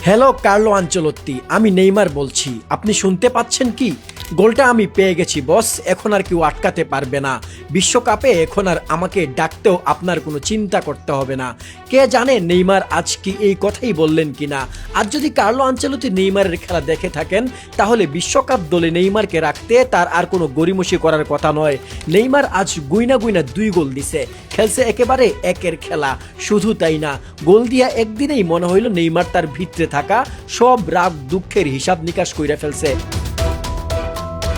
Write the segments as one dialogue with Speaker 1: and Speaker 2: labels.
Speaker 1: Hello Carlo Ancelotti, আমি Neymar বলছি। আপনি শুনতে পাচ্ছেন কি? গোলটা আমি পেয়ে গেছি বস, এখন আর কেউ আটকাতে পারবে না। বিশ্বকাপে এখন আর আমাকে ডাকতেও আপনার কোনো চিন্তা করতে হবে না। কে জানে নেইমার আজ কি এই কথাই বললেন কিনা। আজ যদি কার্লো আনচেলত্তি নেইমারের খেলা দেখে থাকেন, তাহলে বিশ্বকাপ দলে নেইমারকে রাখতে তার আর কোনো গড়িমসি করার কথা নয়। নেইমার আজ গুইনা 2 গোল দিছে, খেলছে একেবারে একের খেলা। শুধু তাই না, গোল দিয়া একদিনেই মনে হইল নেইমার তার ভিতরে থাকা সব রাগ দুঃখের হিসাব নিকাশ কইরা ফেলছে।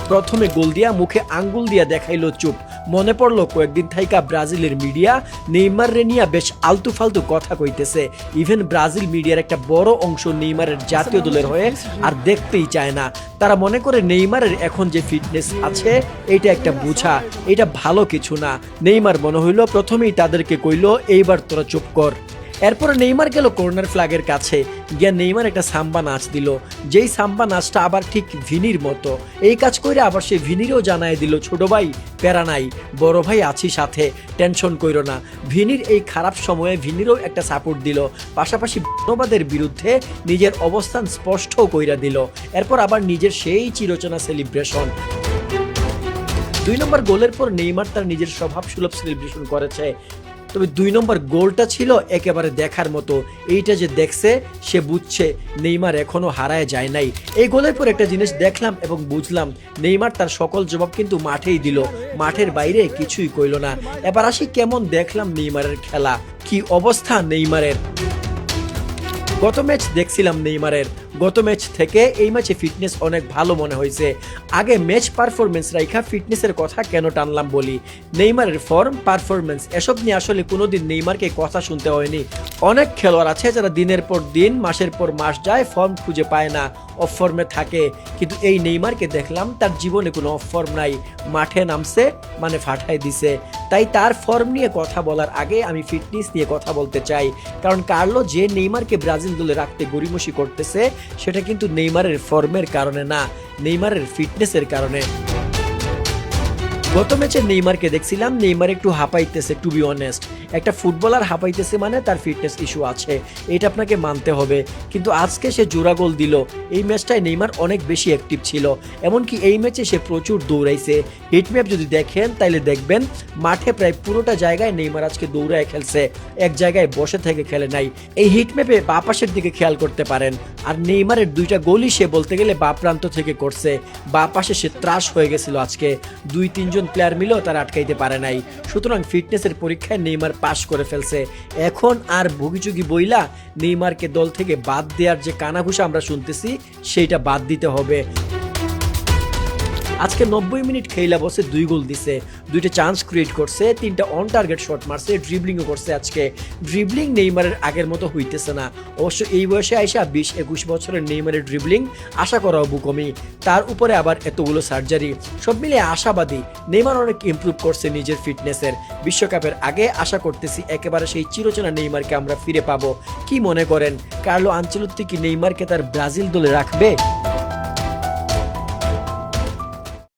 Speaker 1: প্রথমে গোল দিয়া মুখে আঙ্গুল দিয়া দেখাইলো চুপ। মনে পড়লো কয়েকদিন থাইকা ব্রাজিলের মিডিয়া নেইমার রে নিয়া বেশ আলতু ফালতু কথা কইতেছে। ইভেন ব্রাজিল মিডিয়ার একটা বড় অংশ নেইমারের জাতীয় দলের হয়ে আর দেখতেই চায় না। তারা মনে করে নেইমারের এখন যে ফিটনেস আছে এটা একটা বোঝা, এটা ভালো কিছু না। নেইমার মনে হইলো প্রথমেই তাদেরকে কইলো এইবার তোরা চুপ কর। এরপরে নেইমার গেল কর্নার ফ্ল্যাগের কাছে গিয়া নেইমার একটা সাম্বা নাচ দিল, যেই সাম্বা নাচটা আবার ঠিক ভিনির মতো। এই কাজ করে আবার সে ভিনিরও জানায় দিল, ছোট ভাই প্যারা নাই, বড় ভাই আছি সাথে, টেনশন কইরো না। ভিনির এই খারাপ সময়ে ভিনিরও একটা সাপোর্ট দিল, পাশাপাশি বর্ণবাদের বিরুদ্ধে নিজের অবস্থান স্পষ্ট কইরা দিল। এরপর আবার নিজের সেই চিরচেনা সেলিব্রেশন। 2 নম্বর গোলের পর নেইমার তার নিজের স্বভাব সুলভ সেলিব্রেশন করেছে। তবে 2 নম্বর গোলটা ছিল একেবারে দেখার মতো। এইটা যে দেখছে সে বুঝছে নেইমার এখনো হারায় যায় নাই। এই গোলের পর একটা জিনিস দেখলাম এবং বুঝলাম, নেইমার তার সকল জবাব কিন্তু মাঠেই দিল, মাঠের বাইরে কিছুই কইল না। এবার আসি কেমন দেখলাম নেইমারের খেলা, কি অবস্থা নেইমারের। গত ম্যাচ দেখছিলাম নেইমারের, গত ম্যাচ থেকে এই ম্যাচে ফিটনেস অনেক ভালো মনে হয়েছে। আগে ম্যাচ পারফরমেন্স রাইখা ফিটনেসের কথা কেন টানলাম বলি। নেইমারের ফর্ম, পারফরমেন্স এসব নিয়ে আসলে কোনোদিন নেইমারকে কথা শুনতে হয়নি। অনেক খেলোয়াড় আছে যারা দিনের পর দিন, মাসের পর মাস যায়, ফর্ম খুঁজে পায় না, অফ ফর্মে থাকে। কিন্তু এই নেইমারকে দেখলাম তার জীবনে কোনো অফ ফর্ম নাই, মাঠে নামছে মানে ফাটাই দিছে। তাই তার ফর্ম নিয়ে কথা বলার আগে আমি ফিটনেস নিয়ে কথা বলতে চাই। কারণ কার্লো যে নেইমারকে ব্রাজিল দলে রাখতে গড়িমসি করতেছে, সেটা কিন্তু নেইমারের ফর্মের কারণে না, নেইমারের ফিটনেসের কারণে। গত ম্যাচে নেইমারকে দেখছিলাম, নেইমার একটু হাঁপাইতেছে। টু বি অনেস্ট, একটা ফুটবলার হাঁপাইতেছে মানে তার ফিটনেস ইস্যু আছে, এটা আপনাকে মানতে হবে। কিন্তু আজকে সে জোড়া গোল দিল। এই ম্যাচটায় নেইমার অনেক বেশি অ্যাক্টিভ ছিল, এমনকি এই ম্যাচে সে প্রচুর দৌড়াইছে। হিটম্যাপ যদি দেখেন তাইলে দেখবেন মাঠে প্রায় পুরোটা জায়গায় নেইমার আজকে দৌড়ায় খেলছে, এক জায়গায় বসে থেকে খেলে নাই। এই হিটম্যাপে বাঁ পাশের দিকে খেয়াল করতে পারেন। আর নেইমারের 2টা গোলই সে বলতে গেলে বাঁ প্রান্ত থেকে করছে। বাঁ পাশে সে ত্রাস হয়ে গেছিল আজকে, 2-3 জন প্লেয়ার মিলেও তারা আটকাইতে পারে নাই। সুতরাং ফিটনেসের পরীক্ষায় নেইমার পাশ করে ফেলছে। এখন আর ভুগিচুগি বইলা নেইমারকে দল থেকে বাদ দেওয়ার যে কানাঘুষা আমরা শুনতেছি, সেইটা বাদ দিতে হবে। আজকে 90 মিনিট খেলা বসে 2 গোল দিছে, 2টা চান্স ক্রিয়েট করছে, 3টা অন টার্গেট শট মারছে, ড্রিবলিংও করছে। আজকে ড্রিবলিং নেইমারের আগের মতো হইতেছে না। অবশ্য এই বয়সে আইসা 20-21 বছরের নেইমারের ড্রিবলিং আশা করাও বুকমি, তার উপরে আবার এতগুলো সার্জারি, সব মিলে আশাবাদী। নেইমার অনেক ইমপ্রুভ করছে নিজের ফিটনেসের। বিশ্বকাপের আগে আশা করতেছি একেবারে সেই চিরচেনা নেইমারকে আমরা ফিরে পাবো। কি মনে করেন, কার্লো আনচেলত্তি কি নেইমারকে তার ব্রাজিল দলে রাখবে?